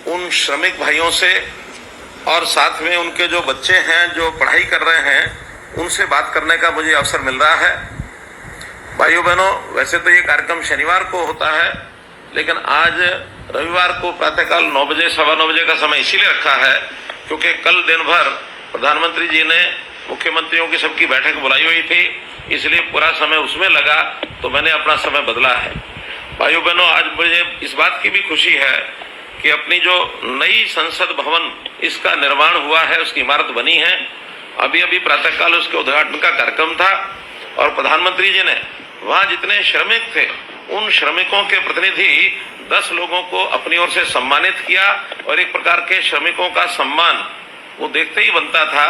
उन श्रमिक भाइयों से और साथ में उनके जो बच्चे हैं जो पढ़ाई कर रहे हैं उनसे बात करने का मुझे अवसर मिल रहा है। भाइयों बहनों, वैसे तो ये कार्यक्रम शनिवार को होता है, लेकिन आज रविवार को प्रातःकाल 9 बजे 9:15 बजे का समय इसीलिए रखा है क्योंकि कल दिन भर प्रधानमंत्री जी ने मुख्यमंत्रियों की सबकी बैठक बुलाई हुई थी, इसलिए पूरा समय उसमें लगा, तो मैंने अपना समय बदला है। भाइयों बहनों, आज मुझे इस बात की भी खुशी है कि अपनी जो नई संसद भवन इसका निर्माण हुआ है, उसकी इमारत बनी है। अभी अभी प्रातःकाल उसके उद्घाटन का कार्यक्रम था और प्रधानमंत्री जी ने वहां जितने श्रमिक थे उन श्रमिकों के प्रतिनिधि 10 लोगों को अपनी ओर से सम्मानित किया और एक प्रकार के श्रमिकों का सम्मान वो देखते ही बनता था,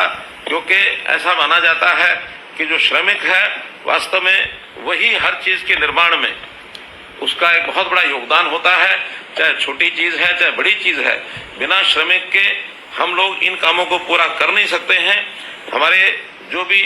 क्योंकि ऐसा माना जाता है कि जो श्रमिक है वास्तव में वही हर चीज के निर्माण में उसका एक बहुत बड़ा योगदान होता है, चाहे छोटी चीज है चाहे बड़ी चीज है। बिना श्रमिक के हम लोग इन कामों को पूरा कर नहीं सकते हैं। हमारे जो भी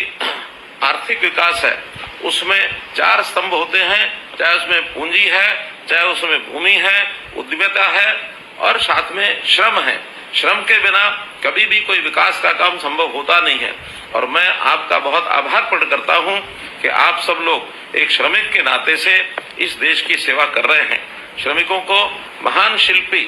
आर्थिक विकास है उसमें 4 स्तंभ होते हैं, चाहे उसमें पूंजी है, चाहे उसमें भूमि है, उद्यमिता है और साथ में श्रम है। श्रम के बिना कभी भी कोई विकास का काम संभव होता नहीं है। और मैं आपका बहुत आभार प्रकट करता हूं कि आप सब लोग एक श्रमिक के नाते से इस देश की सेवा कर रहे हैं। श्रमिकों को महान शिल्पी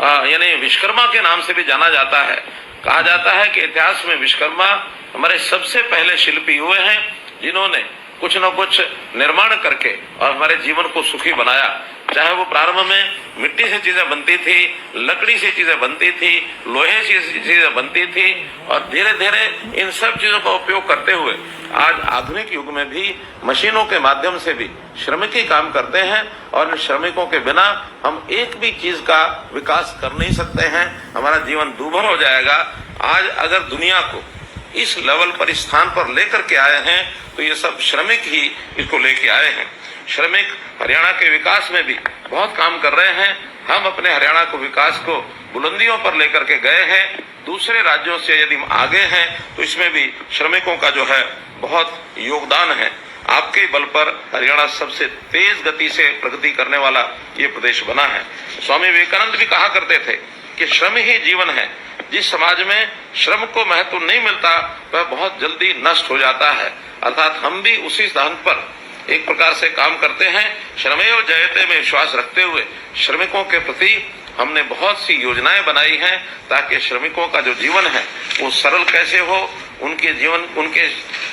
यानी विश्वकर्मा के नाम से भी जाना जाता है। कहा जाता है कि इतिहास में विश्वकर्मा हमारे सबसे पहले शिल्पी हुए हैं जिन्होंने कुछ न कुछ निर्माण करके और हमारे जीवन को सुखी बनाया। चाहे वो प्रारंभ में मिट्टी से चीजें बनती थी, लकड़ी से चीजें बनती थी, लोहे से चीजें बनती थी और धीरे धीरे इन सब चीजों का उपयोग करते हुए आज आधुनिक युग में भी मशीनों के माध्यम से भी श्रमिक ही काम करते हैं और इन श्रमिकों के बिना हम एक भी चीज का विकास कर नहीं सकते हैं। हमारा जीवन दूभर हो जाएगा। आज अगर दुनिया को इस लेवल पर, इस स्थान पर लेकर के आए हैं तो ये सब श्रमिक ही इसको लेके आए हैं। श्रमिक हरियाणा के विकास में भी बहुत काम कर रहे हैं। हम अपने हरियाणा को विकास को बुलंदियों पर लेकर के गए हैं। दूसरे राज्यों से यदि हम आगे हैं तो इसमें भी श्रमिकों का जो है बहुत योगदान है। आपके बल पर हरियाणा सबसे तेज गति से प्रगति करने वाला ये प्रदेश बना है। स्वामी विवेकानंद भी कहा करते थे कि श्रम ही जीवन है। जिस समाज में श्रम को महत्व नहीं मिलता वह बहुत जल्दी नष्ट हो जाता है। अर्थात हम भी उसी स्थान पर एक प्रकार से काम करते हैं। श्रमेव जयते में विश्वास रखते हुए श्रमिकों के प्रति हमने बहुत सी योजनाएं बनाई हैं ताकि श्रमिकों का जो जीवन है वो सरल कैसे हो, उनके जीवन, उनके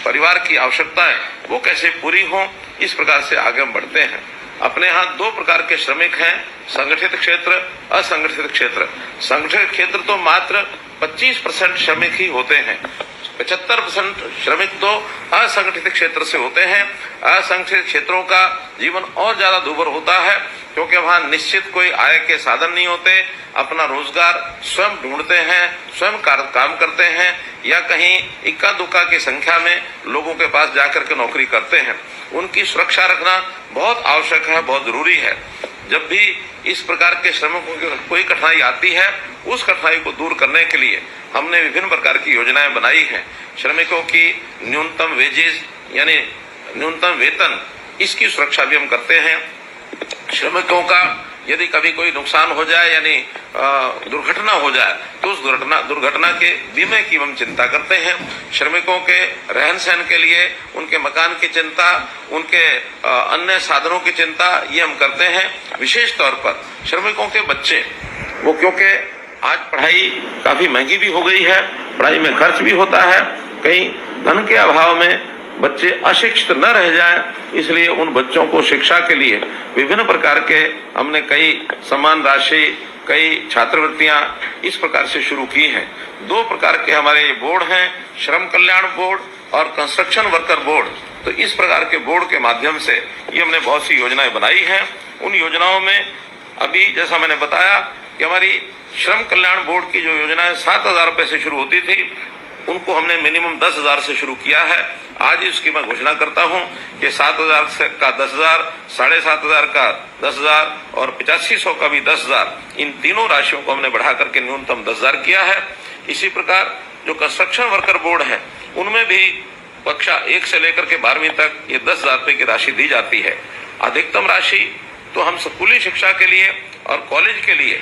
परिवार की आवश्यकताएं वो कैसे पूरी हो, इस प्रकार से आगे हम बढ़ते हैं। अपने यहाँ 2 प्रकार के श्रमिक हैं, संगठित क्षेत्र, असंगठित क्षेत्र। संगठित क्षेत्र तो मात्र 25% श्रमिक ही होते हैं। 75% श्रमिक तो असंगठित क्षेत्र से होते हैं। असंगठित क्षेत्रों का जीवन और ज्यादा दूभर होता है क्योंकि वहाँ निश्चित कोई आय के साधन नहीं होते। अपना रोजगार स्वयं ढूंढते हैं, स्वयं काम करते हैं या कहीं इक्का दुक्का की संख्या में लोगों के पास जाकर के नौकरी करते हैं। उनकी सुरक्षा रखना बहुत आवश्यक है, बहुत जरूरी है। जब भी इस प्रकार के श्रमिकों की कोई कठिनाई आती है उस कठिनाई को दूर करने के लिए हमने विभिन्न प्रकार की योजनाएं बनाई हैं। श्रमिकों की न्यूनतम वेजेस यानी न्यूनतम वेतन, इसकी सुरक्षा भी हम करते हैं। श्रमिकों का यदि कभी कोई नुकसान हो जाए यानी दुर्घटना हो जाए तो उस दुर्घटना के बीमे की हम चिंता करते हैं। श्रमिकों के रहन सहन के लिए उनके मकान की चिंता, उनके अन्य साधनों की चिंता ये हम करते हैं। विशेष तौर पर श्रमिकों के बच्चे, वो क्योंकि आज पढ़ाई काफी महंगी भी हो गई है, पढ़ाई में खर्च भी होता है, कहीं धन के अभाव में बच्चे अशिक्षित न रह जाएं, इसलिए उन बच्चों को शिक्षा के लिए विभिन्न प्रकार के हमने कई सम्मान राशि, कई छात्रवृत्तियां इस प्रकार से शुरू की हैं। 2 प्रकार के हमारे बोर्ड हैं, श्रम कल्याण बोर्ड और कंस्ट्रक्शन वर्कर बोर्ड। तो इस प्रकार के बोर्ड के माध्यम से ये हमने बहुत सी योजनाएं बनाई हैं। उन योजनाओं में अभी जैसा मैंने बताया कि हमारी श्रम कल्याण बोर्ड की जो योजनाएं 7,000 रुपए से शुरू होती थी उनको हमने मिनिमम 10,000 से शुरू किया है। आज इसकी मैं घोषणा करता हूं कि 7,000 का 10,000, 7,500 का 10,000 और 8500 का भी 10,000, इन तीनों राशियों को हमने बढ़ा करके न्यूनतम 10,000 किया है। इसी प्रकार जो कंस्ट्रक्शन वर्कर बोर्ड है उनमें भी कक्षा 1 से लेकर के 12वीं तक ये 10,000 रुपए की राशि दी जाती है। अधिकतम राशि तो हम स्कूली शिक्षा के लिए और कॉलेज के लिए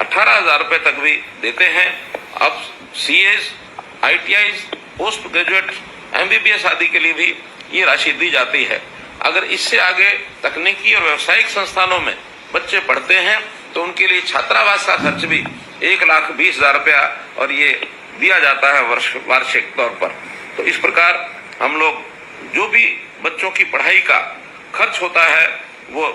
18,000 रुपए तक भी देते हैं। अब CAs, ITIs, post graduate, MBBS आदि के लिए भी ये राशि दी जाती है। अगर इससे आगे तकनीकी और व्यावसायिक संस्थानों में बच्चे पढ़ते हैं तो उनके लिए छात्रावास का खर्च भी 1,20,000 रुपया और ये दिया जाता है वार्षिक तौर पर। तो इस प्रकार हम लोग जो भी बच्चों की पढ़ाई का खर्च होता है वो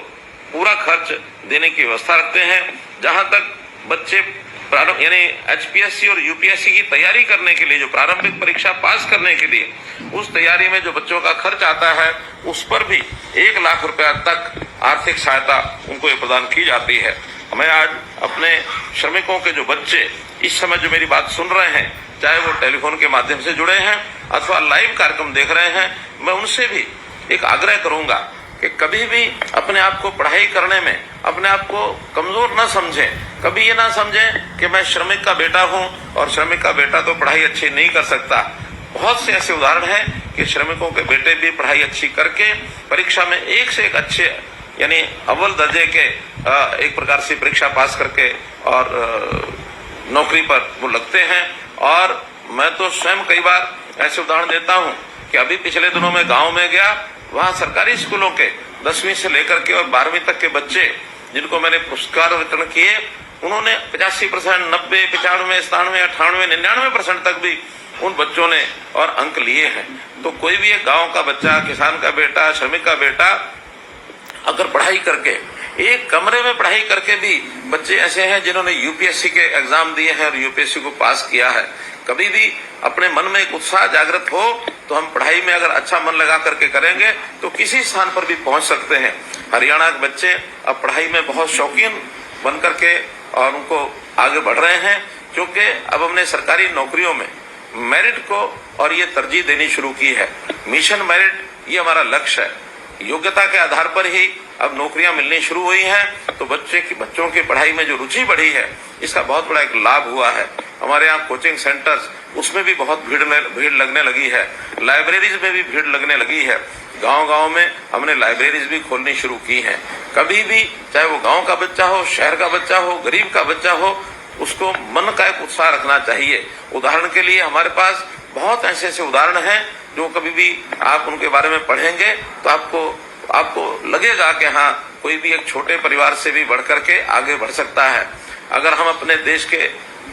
पूरा खर्च देने की व्यवस्था रखते हैं। जहां तक बच्चे प्रारंभ यानी HPSC और UPSC की तैयारी करने के लिए, जो प्रारंभिक परीक्षा पास करने के लिए उस तैयारी में जो बच्चों का खर्च आता है उस पर भी 1 लाख रुपया तक आर्थिक सहायता उनको प्रदान की जाती है। मैं आज अपने श्रमिकों के जो बच्चे इस समय जो मेरी बात सुन रहे हैं, चाहे वो टेलीफोन के माध्यम से जुड़े हैं अथवा लाइव कार्यक्रम देख रहे हैं, मैं उनसे भी एक आग्रह करूंगा कि कभी भी अपने आप को पढ़ाई करने में अपने आप को कमजोर न समझें। कभी ये ना समझें कि मैं श्रमिक का बेटा हूं और श्रमिक का बेटा तो पढ़ाई अच्छी नहीं कर सकता। बहुत से ऐसे उदाहरण हैं कि श्रमिकों के बेटे भी पढ़ाई अच्छी करके परीक्षा में एक से एक अच्छे यानी अव्वल दर्जे के एक प्रकार से परीक्षा पास करके और नौकरी पर वो लगते हैं। और मैं तो स्वयं कई बार ऐसे उदाहरण देता हूं कि अभी पिछले दिनों में गांव में गया, वहां सरकारी स्कूलों के 10वीं से लेकर के और 12वीं तक के बच्चे जिनको मैंने पुरस्कार वितरण किए, उन्होंने 85%, 90, 95, 97, 98, 99% तक भी उन बच्चों ने और अंक लिए हैं। तो कोई भी एक गांव का बच्चा, किसान का बेटा, श्रमिक का बेटा अगर पढ़ाई करके, एक कमरे में पढ़ाई करके भी बच्चे ऐसे हैं जिन्होंने UPSC के एग्जाम दिए हैं और UPSC को पास किया है। कभी भी अपने मन में एक उत्साह जागृत हो तो हम पढ़ाई में अगर अच्छा मन लगा करके करेंगे तो किसी स्थान पर भी पहुंच सकते हैं। हरियाणा के बच्चे अब पढ़ाई में बहुत शौकीन बन करके और उनको आगे बढ़ रहे हैं, क्योंकि अब हमने सरकारी नौकरियों में मेरिट को और ये तरजीह देनी शुरू की है। मिशन मेरिट ये हमारा लक्ष्य है। योग्यता के आधार पर ही अब नौकरियां मिलनी शुरू हुई हैं। तो बच्चों की पढ़ाई में जो रुचि बढ़ी है, इसका बहुत बड़ा एक लाभ हुआ है। हमारे यहाँ कोचिंग सेंटर्स, उसमें भी बहुत भीड़ लगने लगी है। लाइब्रेरीज में भी भीड़ लगने लगी है। गांव-गांव में हमने लाइब्रेरीज भी खोलनी शुरू की हैं। कभी भी चाहे वो गांव का बच्चा हो, शहर का बच्चा हो, गरीब का बच्चा हो, उसको मन का एक उत्साह रखना चाहिए। उदाहरण के लिए हमारे पास बहुत ऐसे उदाहरण हैं जो कभी भी आप उनके बारे में पढ़ेंगे तो आपको लगेगा कि हाँ, कोई भी एक छोटे परिवार से भी बढ़ करके आगे बढ़ सकता है। अगर हम अपने देश के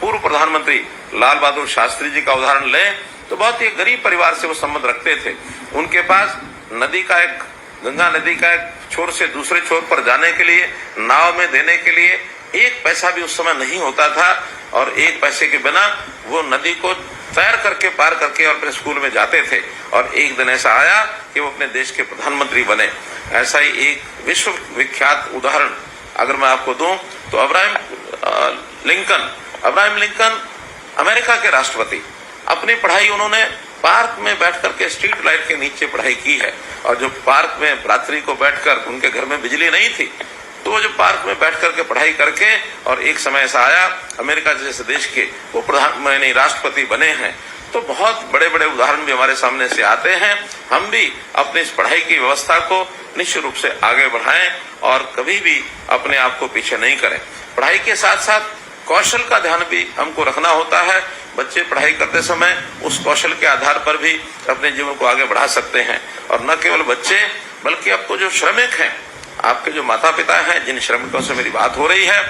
पूर्व प्रधानमंत्री लाल बहादुर शास्त्री जी का उदाहरण लें तो बहुत ही गरीब परिवार से वो संबंध रखते थे। उनके पास गंगा नदी का एक छोर से दूसरे छोर पर जाने के लिए, नाव में देने के लिए 1 पैसा भी उस समय नहीं होता था और 1 पैसे के बिना वो नदी को तैर करके पार करके और अपने स्कूल में जाते थे। और एक दिन ऐसा आया कि वो अपने देश के प्रधानमंत्री बने। ऐसा ही एक विश्व विख्यात उदाहरण अगर मैं आपको दूं तो अब्राहम लिंकन अमेरिका के राष्ट्रपति, अपनी पढ़ाई उन्होंने पार्क में बैठ करके स्ट्रीट लाइट के नीचे पढ़ाई की है। और जो पार्क में रात्रि को बैठकर, उनके घर में बिजली नहीं थी, तो वो जो पार्क में बैठ करके पढ़ाई करके और एक समय ऐसा आया अमेरिका जैसे देश के वो राष्ट्रपति बने हैं। तो बहुत बड़े बड़े उदाहरण भी हमारे सामने से आते हैं। हम भी अपनी इस पढ़ाई की व्यवस्था को निश्चित रूप से आगे बढ़ाएं और कभी भी अपने आप को पीछे नहीं करें। पढ़ाई के साथ साथ कौशल का ध्यान भी हमको रखना होता है। बच्चे पढ़ाई करते समय उस कौशल के आधार पर भी अपने जीवन को आगे बढ़ा सकते हैं। और न केवल बच्चे बल्कि अब तो जो श्रमिक हैं, आपके जो माता पिता हैं, जिन श्रमिकों से मेरी बात हो रही है,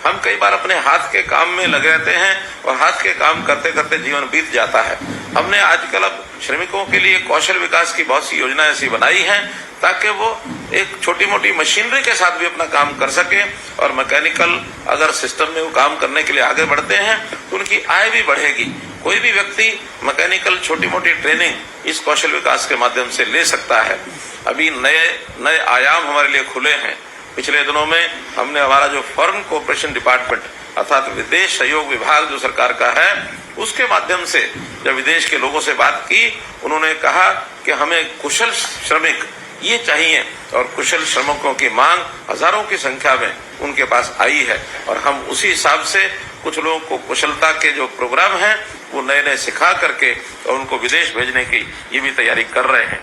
हम कई बार अपने हाथ के काम में लगे रहते हैं और हाथ के काम करते करते जीवन बीत जाता है। हमने आजकल अब श्रमिकों के लिए कौशल विकास की बहुत सी योजनाएं ऐसी बनाई हैं ताकि वो एक छोटी मोटी मशीनरी के साथ भी अपना काम कर सके और मैकेनिकल अगर सिस्टम में वो काम करने के लिए आगे बढ़ते हैं तो उनकी आय भी बढ़ेगी। कोई भी व्यक्ति मैकेनिकल छोटी मोटी ट्रेनिंग इस कौशल विकास के माध्यम से ले सकता है। अभी नए आयाम हमारे लिए खुले हैं। पिछले दिनों में हमने हमारा जो फॉरेन कोऑपरेशन डिपार्टमेंट अर्थात विदेश सहयोग विभाग जो सरकार का है, उसके माध्यम से जब विदेश के लोगों से बात की, उन्होंने कहा कि हमें कुशल श्रमिक ये चाहिए और कुशल श्रमिकों की मांग हजारों की संख्या में उनके पास आई है। और हम उसी हिसाब से कुछ लोगों को कुशलता के जो प्रोग्राम हैं वो नए सिखा करके और उनको विदेश भेजने की ये भी तैयारी कर रहे हैं।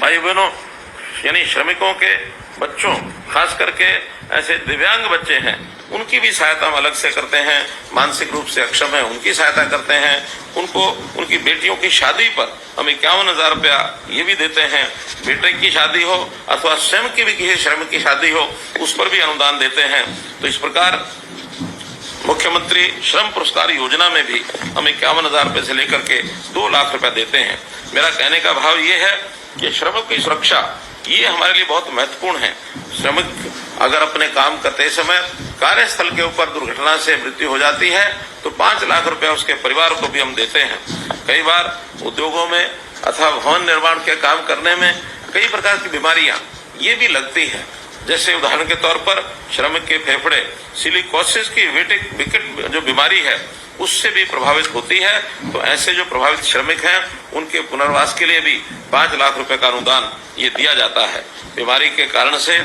भाई बहनों, यानी श्रमिकों के बच्चों, खास करके ऐसे दिव्यांग बच्चे हैं, उनकी भी सहायता हम अलग से करते हैं। मानसिक रूप से अक्षम है, उनकी सहायता करते हैं। उनको उनकी बेटियों की शादी पर हम 51,000 रुपया ये भी देते हैं। बेटे की शादी हो अथवा स्वयं की भी किसी श्रमिक की शादी हो, उस पर भी अनुदान देते हैं। तो इस प्रकार मुख्यमंत्री श्रम पुरस्कार योजना में भी हम 51,000 रुपए से लेकर के 2 लाख रुपए देते हैं। मेरा कहने का भाव ये है कि श्रमिक की सुरक्षा ये हमारे लिए बहुत महत्वपूर्ण है। श्रमिक अगर अपने काम करते समय कार्यस्थल के ऊपर दुर्घटना से मृत्यु हो जाती है तो 5 लाख रुपए उसके परिवार को भी हम देते हैं। कई बार उद्योगों में अथवा भवन निर्माण के काम करने में कई प्रकार की बीमारियां ये भी लगती है। जैसे उदाहरण के तौर पर श्रमिक के फेफड़े सिलिकोसिस की विकट जो बीमारी है उससे भी प्रभावित होती है। तो ऐसे जो प्रभावित श्रमिक हैं उनके पुनर्वास के लिए भी 5 लाख रुपए का अनुदान ये दिया जाता है। बीमारी के कारण से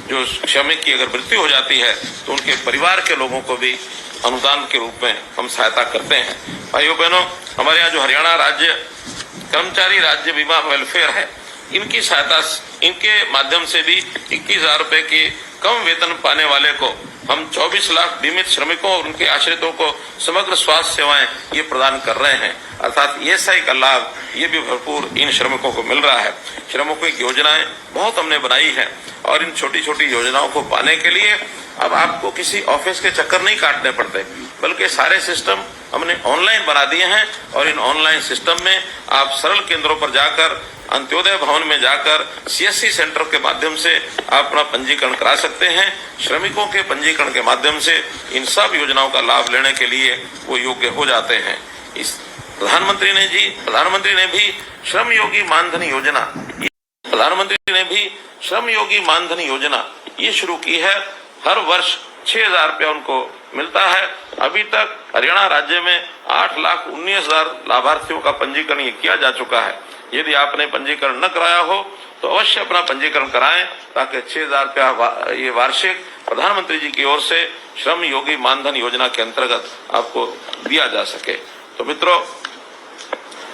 जो श्रमिक की अगर मृत्यु हो जाती है तो उनके परिवार के लोगों को भी अनुदान के रूप में हम सहायता करते हैं। भाइयों बहनों, हमारे यहाँ जो हरियाणा राज्य कर्मचारी राज्य बीमा वेलफेयर है, इनकी सहायता, इनके माध्यम से भी 21,000 रुपए की कम वेतन पाने वाले को हम 24 लाख बीमित श्रमिकों और उनके आश्रितों को समग्र स्वास्थ्य सेवाएं ये प्रदान कर रहे हैं। अर्थात ईएसआई का लाभ ये भी भरपूर इन श्रमिकों को मिल रहा है। श्रमिकों की योजनाएं बहुत हमने बनाई है और इन छोटी छोटी योजनाओं को पाने के लिए अब आपको किसी ऑफिस के चक्कर नहीं काटने पड़ते, बल्कि सारे सिस्टम हमने ऑनलाइन बना दिए हैं। और इन ऑनलाइन सिस्टम में आप सरल केंद्रों पर जाकर, अंत्योदय भवन में जाकर सीएससी सेंटर के माध्यम से आप अपना पंजीकरण करा सकते हैं। श्रमिकों के पंजीकरण के माध्यम से इन सब योजनाओं का लाभ लेने के लिए वो योग्य हो जाते हैं। इस प्रधानमंत्री ने भी श्रम योगी मानधन योजना ये शुरू की है। हर वर्ष 6,000 रुपया उनको मिलता है। अभी तक हरियाणा राज्य में 8,19,000 लाभार्थियों का पंजीकरण किया जा चुका है। यदि आपने पंजीकरण न कराया हो तो अवश्य अपना पंजीकरण कराएं ताकि 6,000 रुपया ये वार्षिक प्रधानमंत्री जी की ओर से श्रम योगी मानधन योजना के अंतर्गत आपको दिया जा सके। तो मित्रों,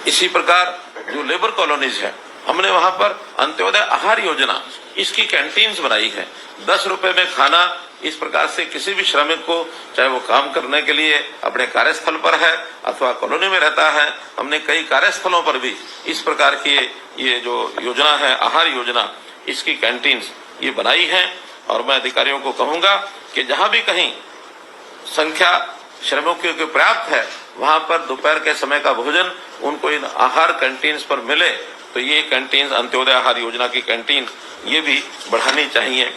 इसी प्रकार जो लेबर कॉलोनीज है, हमने वहां पर अंत्योदय आहार योजना, इसकी कैंटीन्स बनाई है। 10 रुपए में खाना, इस प्रकार से किसी भी श्रमिक को, चाहे वो काम करने के लिए अपने कार्यस्थल पर है अथवा कॉलोनी में रहता है, हमने कई कार्यस्थलों पर भी इस प्रकार की ये जो योजना है, आहार योजना, इसकी कैंटीन्स ये बनाई है। और मैं अधिकारियों को कहूंगा कि जहां भी कहीं संख्या श्रमिकों की पर्याप्त है, वहां पर दोपहर के समय का भोजन उनको इन आहार कैंटीन्स पर मिले। तो ये कैंटीन, अंत्योदय आहार योजना की कैंटीन, ये भी बढ़ानी चाहिए।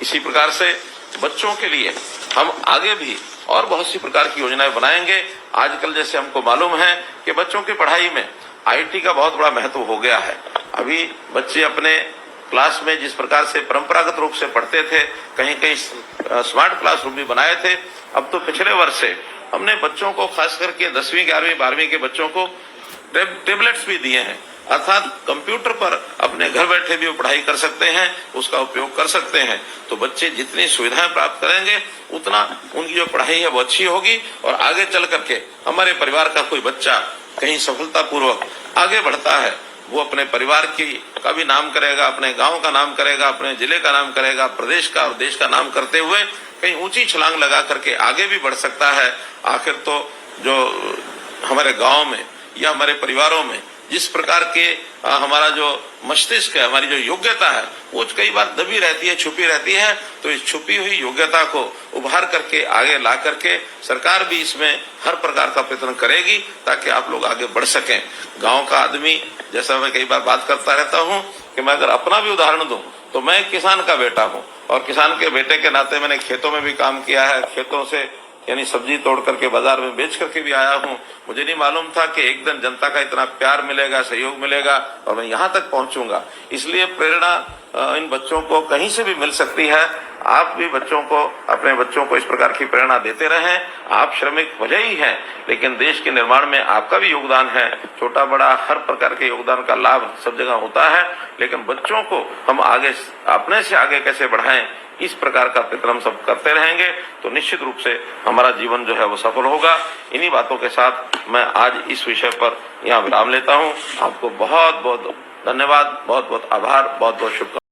इसी प्रकार से बच्चों के लिए हम आगे भी और बहुत सी प्रकार की योजनाएं बनाएंगे। आजकल जैसे हमको मालूम है कि बच्चों की पढ़ाई में आईटी का बहुत बड़ा महत्व हो गया है। अभी बच्चे अपने क्लास में जिस प्रकार से परंपरागत रूप से पढ़ते थे, कहीं कहीं स्मार्ट क्लासरूम भी बनाए थे। अब तो पिछले वर्ष से हमने बच्चों को, खास करके 10वीं 11वीं 12वीं के बच्चों को टेबलेट्स भी दिए हैं। अर्थात कंप्यूटर पर अपने घर बैठे भी वो पढ़ाई कर सकते हैं, उसका उपयोग कर सकते हैं। तो बच्चे जितनी सुविधाएं प्राप्त करेंगे उतना उनकी जो पढ़ाई है वो अच्छी होगी। और आगे चल करके हमारे परिवार का कोई बच्चा कहीं सफलतापूर्वक आगे बढ़ता है, वो अपने परिवार का भी नाम करेगा, अपने गांव का नाम करेगा, अपने जिले का नाम करेगा, प्रदेश का और देश का नाम करते हुए कहीं ऊंची छलांग लगा करके आगे भी बढ़ सकता है। आखिर तो जो हमारे गांव में या हमारे परिवारों में जिस प्रकार के हमारा जो मस्तिष्क है, हमारी जो योग्यता है, वो कई बार दबी रहती है, छुपी रहती है। तो इस छुपी हुई योग्यता को उभार करके आगे ला करके सरकार भी इसमें हर प्रकार का प्रयत्न करेगी ताकि आप लोग आगे बढ़ सकें। गांव का आदमी, जैसा मैं कई बार बात करता रहता हूं कि मैं अगर अपना भी उदाहरण दूं तो मैं किसान का बेटा हूं और किसान के बेटे के नाते मैंने खेतों में भी काम किया है। खेतों से यानी सब्जी तोड़ करके बाजार में बेच करके भी आया हूं। मुझे नहीं मालूम था कि एक दिन जनता का इतना प्यार मिलेगा, सहयोग मिलेगा और मैं यहां तक पहुंचूंगा। इसलिए प्रेरणा इन बच्चों को कहीं से भी मिल सकती है। आप भी बच्चों को, अपने बच्चों को इस प्रकार की प्रेरणा देते रहें। आप श्रमिक भले ही हैं, लेकिन देश के निर्माण में आपका भी योगदान है। छोटा बड़ा हर प्रकार के योगदान का लाभ सब जगह होता है, लेकिन बच्चों को हम आगे, अपने से आगे कैसे बढ़ाएं, इस प्रकार का प्रयत्न हम सब करते रहेंगे तो निश्चित रूप से हमारा जीवन जो है वो सफल होगा। इन्हीं बातों के साथ मैं आज इस विषय पर यहाँ विराम लेता हूँ। आपको बहुत बहुत धन्यवाद, बहुत बहुत आभार, बहुत बहुत शुभकामनाएं।